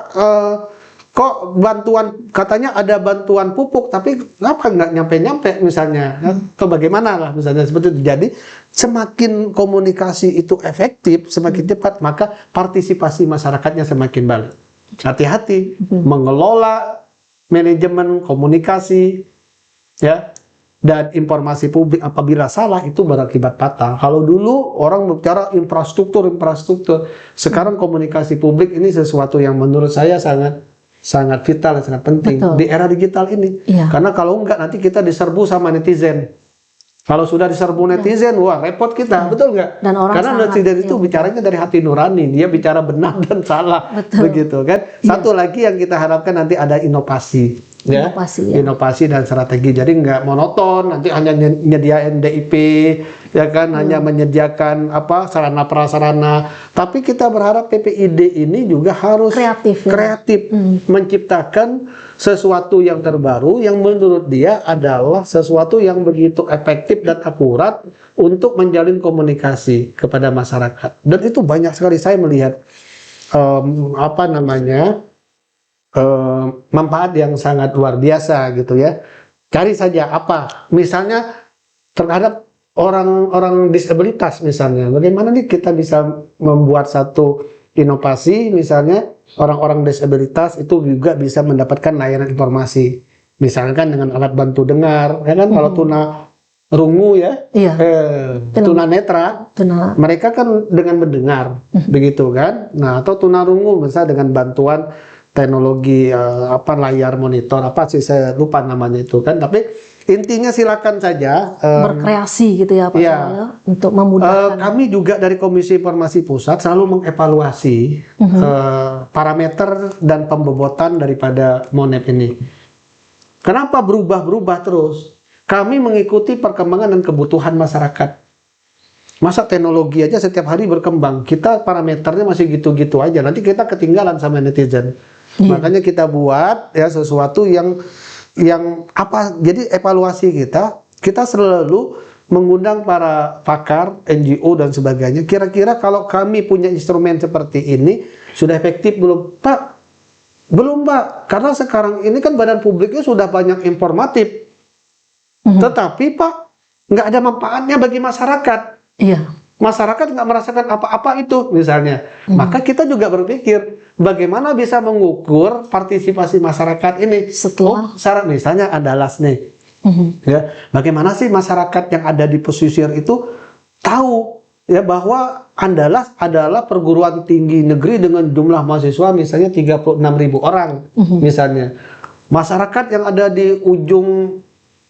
kok bantuan, katanya ada bantuan pupuk, tapi kenapa nggak nyampe-nyampe misalnya, atau bagaimana lah misalnya seperti itu. Jadi semakin komunikasi itu efektif, semakin cepat, maka partisipasi masyarakatnya semakin balik. Hati-hati mengelola manajemen komunikasi ya, dan informasi publik apabila salah itu berakibat fatal. Kalau dulu orang bicara infrastruktur, sekarang komunikasi publik ini sesuatu yang menurut saya sangat vital, sangat penting. Betul. Di era digital ini. Karena kalau enggak nanti kita diserbu sama netizen. Kalau sudah diserbu netizen, wah repot kita, betul nggak? Dan orang Karena sangat, netizen itu bicaranya dari hati nurani, dia bicara benar dan salah, Betul. begitu kan? Satu lagi yang kita harapkan nanti ada inovasi, ya, Inovasi, ya. inovasi dan strategi. Jadi nggak monoton, nanti hanya nyediain DIP, ya kan? Hanya menyediakan apa sarana prasarana. Tapi kita berharap PPID ini juga harus Kreatif, ya. kreatif, menciptakan sesuatu yang terbaru yang menurut dia adalah sesuatu yang begitu efektif dan akurat untuk menjalin komunikasi kepada masyarakat. Dan itu banyak sekali saya melihat manfaat yang sangat luar biasa gitu ya. Cari saja apa, misalnya terhadap orang-orang disabilitas misalnya, bagaimana nih kita bisa membuat satu inovasi, misalnya orang-orang disabilitas itu juga bisa mendapatkan layanan informasi, misalkan dengan alat bantu dengar, ya kan? Kalau tuna rungu ya, Iya. tuna netra, mereka kan dengan mendengar, begitu kan? Nah, atau tuna rungu misalnya dengan bantuan teknologi layar monitor apa sih, saya lupa namanya itu kan, tapi intinya silakan saja berkreasi gitu ya Pak, iya. ya, untuk memudahkan. Kami juga dari Komisi Informasi Pusat selalu mengevaluasi parameter dan pembobotan daripada Monep ini. Kenapa berubah-berubah terus? Kami mengikuti perkembangan dan kebutuhan masyarakat. Masa teknologi aja setiap hari berkembang, kita parameternya masih gitu-gitu aja, nanti kita ketinggalan sama netizen. Makanya kita buat ya sesuatu yang apa, jadi evaluasi kita selalu mengundang para pakar, NGO dan sebagainya. Kira-kira kalau kami punya instrumen seperti ini sudah efektif belum, Pak? Belum, Pak. Karena sekarang ini kan badan publiknya sudah banyak informatif, tetapi Pak nggak ada manfaatnya bagi masyarakat. Iya. Masyarakat nggak merasakan apa-apa itu misalnya. Maka kita juga berpikir bagaimana bisa mengukur partisipasi masyarakat ini. Setelah Syarat misalnya Andalas nih, ya, bagaimana sih masyarakat yang ada di pesisir itu tahu ya bahwa Andalas adalah perguruan tinggi negeri dengan jumlah mahasiswa misalnya 36.000 orang misalnya. Masyarakat yang ada di ujung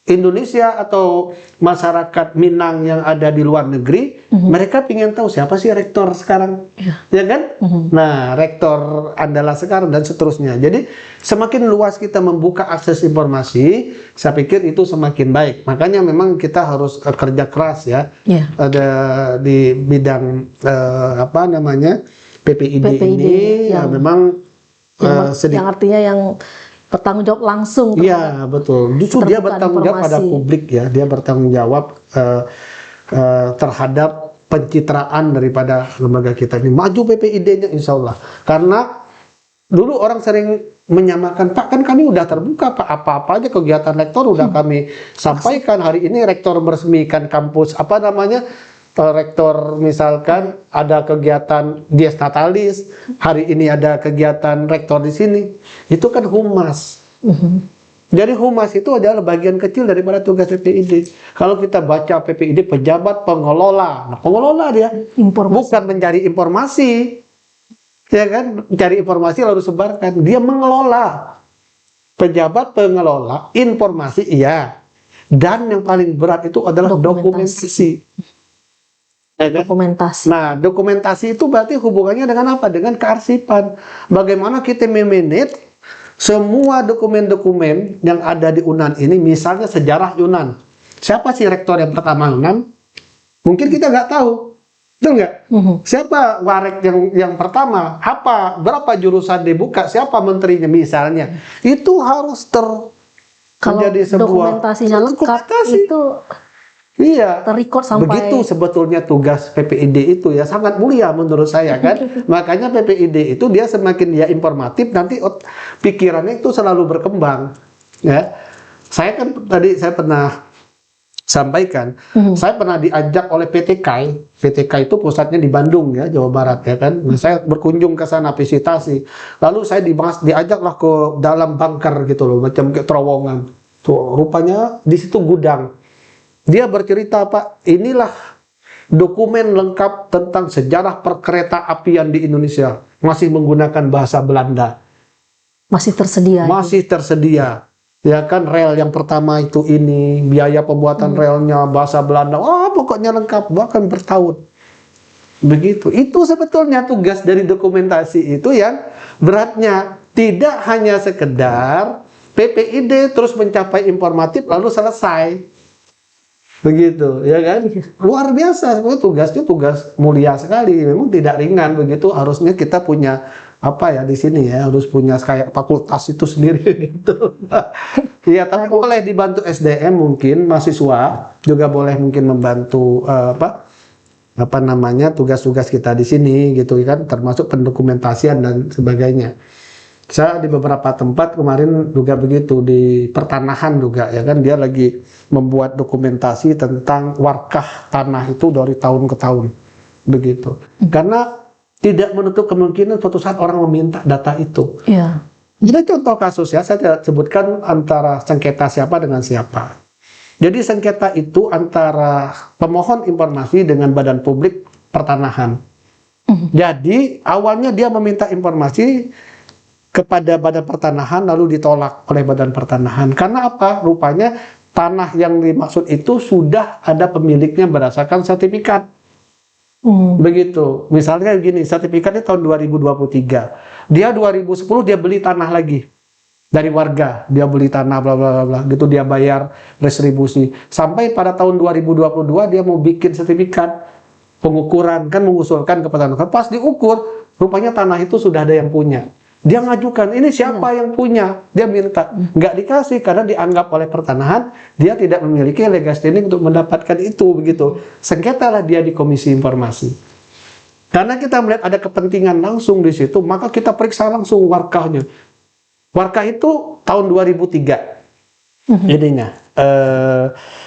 Indonesia atau masyarakat Minang yang ada di luar negeri, mereka ingin tahu siapa sih rektor sekarang, ya kan? Nah, rektor Andalas sekarang dan seterusnya. Jadi semakin luas kita membuka akses informasi, saya pikir itu semakin baik. Makanya memang kita harus kerja keras ya. Ada di bidang PPID ini, ya memang yang artinya yang bertanggung jawab langsung. Iya, betul. Justru dia bertanggung jawab pada publik ya. Dia bertanggung jawab terhadap pencitraan daripada lembaga kita ini. Maju PPID-nya insya Allah. Karena dulu orang sering menyamakan, Pak kan kami udah terbuka Pak, apa-apa aja kegiatan rektor udah kami sampaikan. Hari ini rektor meresmikan kampus, rektor misalkan ada kegiatan Dies Natalis, hari ini ada kegiatan rektor di sini, itu kan humas. Jadi humas itu adalah bagian kecil daripada tugas PPID. Kalau kita baca PPID pejabat pengelola, nah pengelola dia bukan mencari informasi, ya kan, mencari informasi lalu sebarkan, dia mengelola. Pejabat pengelola informasi iya, dan yang paling berat itu adalah dokumentasi. Dokumentasi. Nah, dokumentasi itu berarti hubungannya dengan apa? Dengan kearsipan. Bagaimana kita memanage semua dokumen-dokumen yang ada di UNAN ini, misalnya sejarah Yunan. Siapa sih rektor yang pertama Yunan? Mungkin kita nggak tahu, betul nggak? Siapa warek yang pertama? Berapa jurusan dibuka? Siapa menterinya misalnya? Itu harus menjadi sebuah dokumentasinya lengkap itu. Iya, terrecord sampai begitu sebetulnya tugas PPID itu ya, sangat mulia menurut saya kan. Makanya PPID itu dia semakin dia informatif, nanti pikirannya itu selalu berkembang. Ya, saya kan tadi saya pernah sampaikan, saya pernah diajak oleh PTK itu pusatnya di Bandung ya, Jawa Barat ya kan. Nah, saya berkunjung ke sana visitasi, lalu saya diajaklah ke dalam bunker gitu loh, macam kayak terowongan. Tuh, rupanya di situ gudang. Dia bercerita, Pak, inilah dokumen lengkap tentang sejarah perkereta apian di Indonesia. Masih menggunakan bahasa Belanda. Masih tersedia. Masih tersedia. Ya kan, rel yang pertama itu ini, biaya pembuatan relnya, bahasa Belanda, pokoknya lengkap, bahkan bertahun. Begitu. Itu sebetulnya tugas dari dokumentasi itu yang beratnya. Tidak hanya sekedar PPID terus mencapai informatif lalu selesai. Begitu, ya kan? Luar biasa, tugasnya tugas mulia sekali. Memang tidak ringan begitu. Harusnya kita punya di sini ya, harus punya kayak fakultas itu sendiri gitu. Iya, tapi boleh dibantu SDM mungkin, mahasiswa juga boleh mungkin membantu tugas-tugas kita di sini gitu kan, termasuk pendokumentasian dan sebagainya. Saya di beberapa tempat kemarin juga begitu, di pertanahan juga ya kan, dia lagi membuat dokumentasi tentang warkah tanah itu dari tahun ke tahun begitu. Karena tidak menutup kemungkinan suatu saat orang meminta data itu. Iya. Jadi contoh kasus ya, saya tidak sebutkan antara sengketa siapa dengan siapa. Jadi sengketa itu antara pemohon informasi dengan Badan Publik Pertanahan. Jadi awalnya dia meminta informasi kepada Badan Pertanahan lalu ditolak oleh Badan Pertanahan. Karena apa? Rupanya tanah yang dimaksud itu sudah ada pemiliknya berdasarkan sertifikat. Begitu. Misalnya gini, sertifikatnya tahun 2023. Dia 2010 dia beli tanah lagi dari warga, dia beli tanah bla bla bla gitu, dia bayar retribusi. Sampai pada tahun 2022 dia mau bikin sertifikat pengukuran, kan mengusulkan kepada petani. Pas diukur, rupanya tanah itu sudah ada yang punya. Dia ngajukan, ini siapa yang punya? Dia minta, nggak dikasih karena dianggap oleh pertanahan dia tidak memiliki legal standing untuk mendapatkan itu begitu. Sengketalah dia di Komisi Informasi. Karena kita melihat ada kepentingan langsung di situ, maka kita periksa langsung warkahnya. Warkah itu tahun 2003, jadinya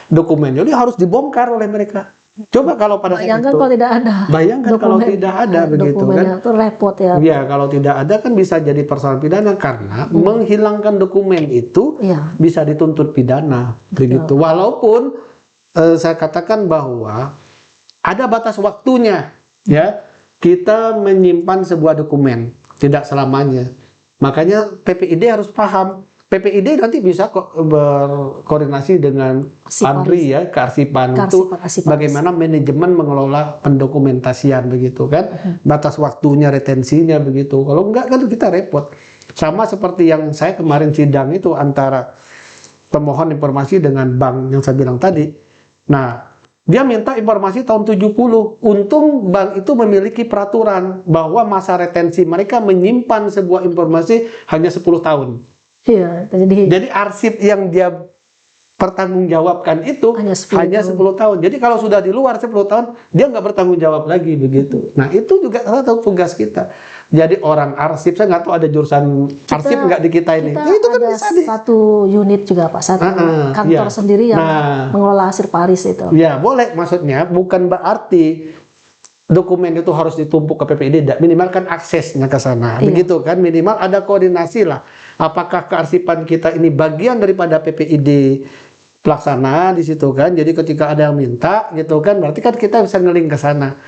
dokumen, jadi harus dibongkar oleh mereka. Coba kalau pada saat itu, kalau tidak ada. Bayangkan kalau tidak ada begitu kan. Itu repot ya. Iya, kalau tidak ada kan bisa jadi persoalan pidana karena menghilangkan dokumen itu bisa dituntut pidana begitu. Walaupun saya katakan bahwa ada batas waktunya ya. Kita menyimpan sebuah dokumen, tidak selamanya. Makanya PPID harus paham. PPID nanti bisa kok berkoordinasi dengan Andri ya, kearsipan itu bagaimana manajemen mengelola pendokumentasian begitu kan, batas waktunya, retensinya begitu. Kalau enggak kan kita repot. Sama seperti yang saya kemarin sidang itu antara pemohon informasi dengan bank yang saya bilang tadi. Nah, dia minta informasi tahun 70. Untung bank itu memiliki peraturan bahwa masa retensi mereka menyimpan sebuah informasi hanya 10 tahun. Iya, jadi arsip yang dia pertanggungjawabkan itu hanya 10 tahun. Jadi kalau sudah di luar 10 tahun, dia nggak bertanggung jawab lagi begitu. Nah itu juga salah satu tugas kita. Jadi orang arsip, saya nggak tahu ada jurusan arsip nggak di kita ini. Kita itu kan ada bisa satu unit juga Pak, satu kantor sendiri yang mengelola arsip Paris itu. Ya boleh, maksudnya bukan berarti dokumen itu harus ditumpuk ke PPID, minimal kan aksesnya ke sana, begitu kan, minimal ada koordinasi lah. Apakah kearsipan kita ini bagian daripada PPID pelaksana di situ kan? Jadi ketika ada yang minta gitu kan, berarti kan kita bisa ngeling ke sana,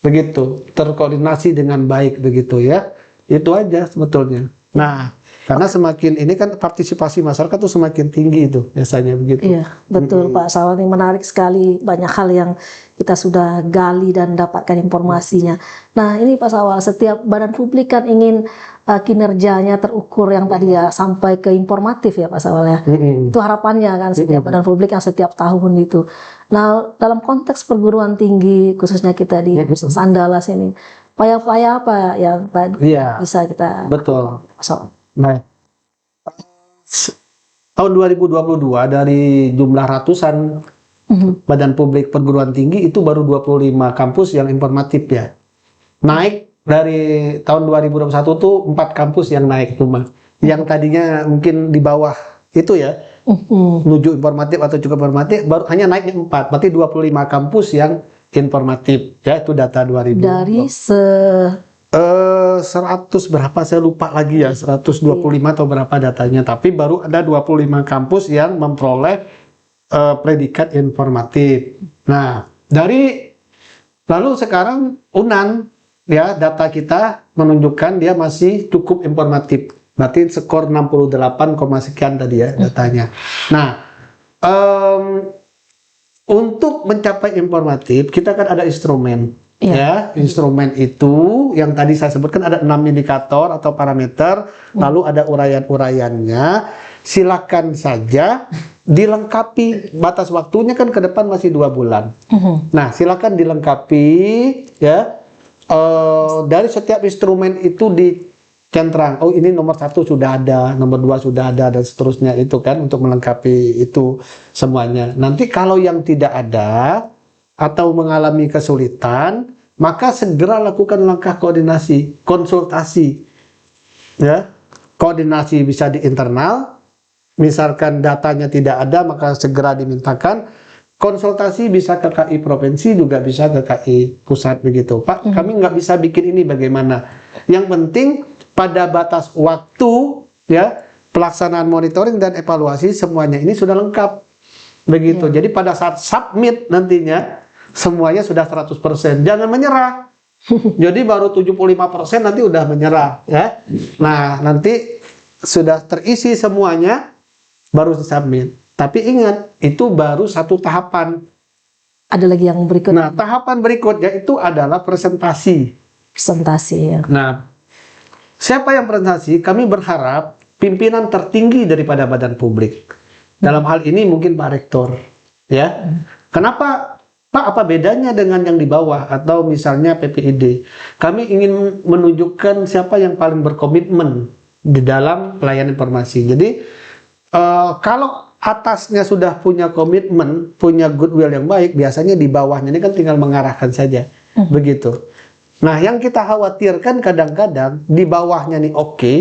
begitu, terkoordinasi dengan baik begitu ya. Itu aja sebetulnya. Nah, karena semakin ini kan partisipasi masyarakat tuh semakin tinggi itu biasanya begitu. Iya, betul Pak Sawani, menarik sekali, banyak hal yang kita sudah gali dan dapatkan informasinya. Nah, ini Pak Sawal, setiap badan publik kan ingin kinerjanya terukur yang tadi ya sampai ke informatif ya Pak Sawal ya. Itu harapannya kan setiap badan publik yang setiap tahun itu. Nah, dalam konteks perguruan tinggi khususnya kita di Andalas ini, upaya-upaya apa yang bisa kita Nah, tahun 2022 dari jumlah ratusan badan publik perguruan tinggi itu baru 25 kampus yang informatif ya. Naik dari tahun 2021 tuh 4 kampus yang naik cuma. Yang tadinya mungkin di bawah itu ya, menuju informatif atau cukup informatif, baru hanya naiknya 4. Berarti 25 kampus yang informatif ya, itu data 2000. Dari 100 berapa saya lupa lagi ya, 125 atau berapa datanya, tapi baru ada 25 kampus yang memperoleh predikat informatif. Nah, lalu sekarang UNAN ya, data kita menunjukkan dia masih cukup informatif Berarti skor 68, sekian tadi ya datanya. Nah, untuk mencapai informatif, kita kan ada instrumen. Ya, instrumen itu yang tadi saya sebutkan ada 6 indikator atau parameter, lalu ada uraian-uraiannya. Silakan saja dilengkapi. Batas waktunya kan ke depan masih 2 bulan. Nah, silakan dilengkapi ya. Dari setiap instrumen itu dicentrang. Oh, ini nomor 1 sudah ada, nomor 2 sudah ada, dan seterusnya itu kan untuk melengkapi itu semuanya. Nanti kalau yang tidak ada atau mengalami kesulitan, maka segera lakukan langkah koordinasi, konsultasi. Ya, koordinasi bisa di internal, misalkan datanya tidak ada, maka segera dimintakan. Konsultasi bisa ke KI provinsi, juga bisa ke KI pusat begitu. Pak, kami nggak bisa bikin ini bagaimana? Yang penting pada batas waktu, ya, pelaksanaan monitoring dan evaluasi semuanya ini sudah lengkap. Begitu. Jadi pada saat submit nantinya, semuanya sudah 100%. Jangan menyerah. Jadi baru 75% nanti udah menyerah ya. Nah, nanti sudah terisi semuanya baru disubmit. Tapi ingat, itu baru satu tahapan. Ada lagi yang berikutnya. Nah, tahapan berikutnya itu adalah presentasi. Presentasi ya. Nah, siapa yang presentasi? Kami berharap pimpinan tertinggi daripada badan publik. Dalam hal ini mungkin Pak Rektor. Ya. Kenapa? Pak, apa bedanya dengan yang di bawah atau misalnya PPID? Kami ingin menunjukkan siapa yang paling berkomitmen di dalam pelayanan informasi. Jadi, kalau atasnya sudah punya komitmen, punya goodwill yang baik, biasanya di bawahnya ini kan tinggal mengarahkan saja. Begitu. Nah, yang kita khawatirkan kadang-kadang di bawahnya nih oke,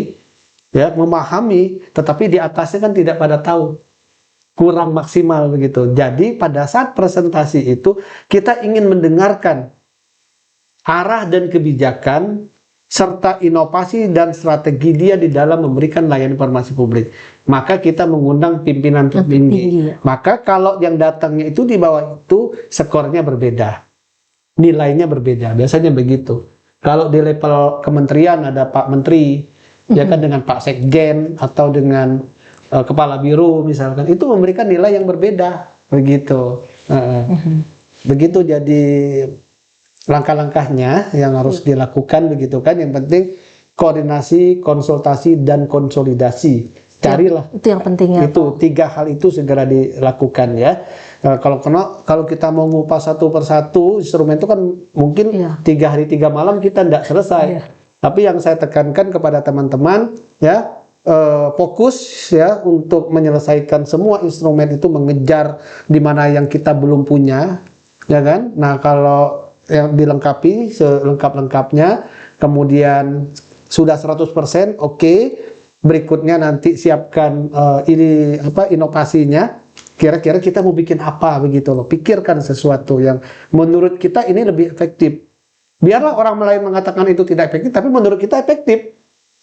ya, memahami, tetapi di atasnya kan tidak pada tahu. Kurang maksimal begitu. Jadi pada saat presentasi itu kita ingin mendengarkan arah dan kebijakan serta inovasi dan strategi dia di dalam memberikan layanan informasi publik. Maka kita mengundang pimpinan tertinggi. Maka kalau yang datangnya itu di bawah itu skornya berbeda. Nilainya berbeda. Biasanya begitu. Kalau di level kementerian ada Pak Menteri, ya kan, dengan Pak Sekjen atau dengan Kepala Biro misalkan, itu memberikan nilai yang berbeda begitu. Begitu jadi langkah-langkahnya yang harus dilakukan begitu kan. Yang penting koordinasi, konsultasi, dan konsolidasi. Carilah. Itu yang pentingnya. Itu 3 hal itu segera dilakukan ya. Kalau kita mau ngupas satu persatu instrumen itu kan mungkin 3 hari 3 malam kita tidak selesai. Tapi yang saya tekankan kepada teman-teman ya, fokus ya untuk menyelesaikan semua instrumen itu, mengejar di mana yang kita belum punya, ya kan. Nah, kalau yang dilengkapi selengkap-lengkapnya, kemudian sudah 100%, oke. Berikutnya nanti siapkan inovasinya. Kira-kira kita mau bikin apa begitu loh. Pikirkan sesuatu yang menurut kita ini lebih efektif. Biarlah orang lain mengatakan itu tidak efektif, tapi menurut kita efektif.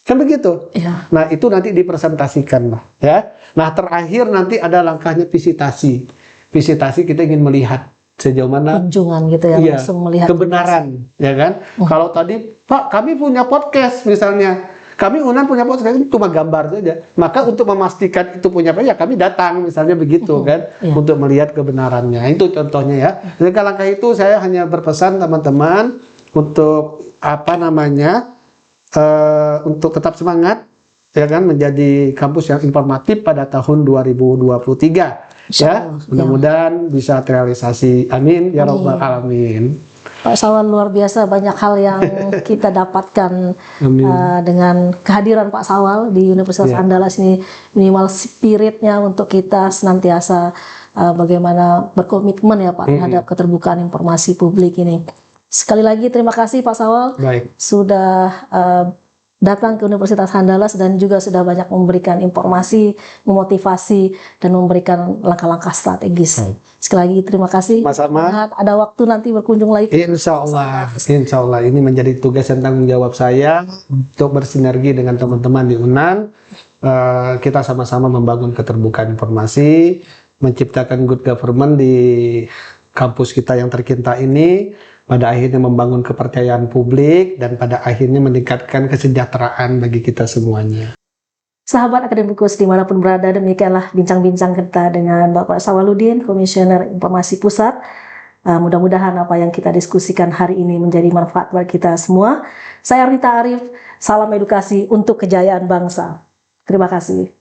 Kan begitu? Ya. Nah, itu nanti dipresentasikan lah, ya. Nah, terakhir nanti ada langkahnya visitasi. Visitasi kita ingin melihat sejauh mana kunjungan gitu ya, langsung melihat kebenaran, ya kan? Kalau tadi, Pak, kami punya podcast misalnya. Kami UNAN punya podcast, itu cuma gambar saja. Maka untuk memastikan itu punya apa, ya kami datang misalnya begitu kan, untuk melihat kebenarannya. Itu contohnya ya. Jadi langkah itu saya hanya berpesan teman-teman untuk untuk tetap semangat ya kan, menjadi kampus yang informatif pada tahun 2023 ya. Mudah-mudahan bisa terrealisasi. Amin ya rabbal alamin. Pak Sawal, luar biasa banyak hal yang kita dapatkan dengan kehadiran Pak Sawal di Universitas Andalas ini. Minimal spiritnya untuk kita senantiasa bagaimana berkomitmen ya Pak terhadap keterbukaan informasi publik ini. Sekali lagi terima kasih Pak Sawal sudah datang ke Universitas Andalas dan juga sudah banyak memberikan informasi, memotivasi, dan memberikan langkah-langkah strategis. Sekali lagi terima kasih. Sama-sama. Ada waktu nanti berkunjung lagi. Insya Allah ini menjadi tugas dan tanggung jawab saya untuk bersinergi dengan teman-teman di UNAN. Kita sama-sama membangun keterbukaan informasi, menciptakan good government di kampus kita yang tercinta ini, pada akhirnya membangun kepercayaan publik, dan pada akhirnya meningkatkan kesejahteraan bagi kita semuanya. Sahabat akademikus dimanapun berada, demikianlah bincang-bincang kita dengan Bapak Sawaludin, Komisioner Informasi Pusat. Mudah-mudahan apa yang kita diskusikan hari ini menjadi manfaat bagi kita semua. Saya Rita Arif, salam edukasi untuk kejayaan bangsa. Terima kasih.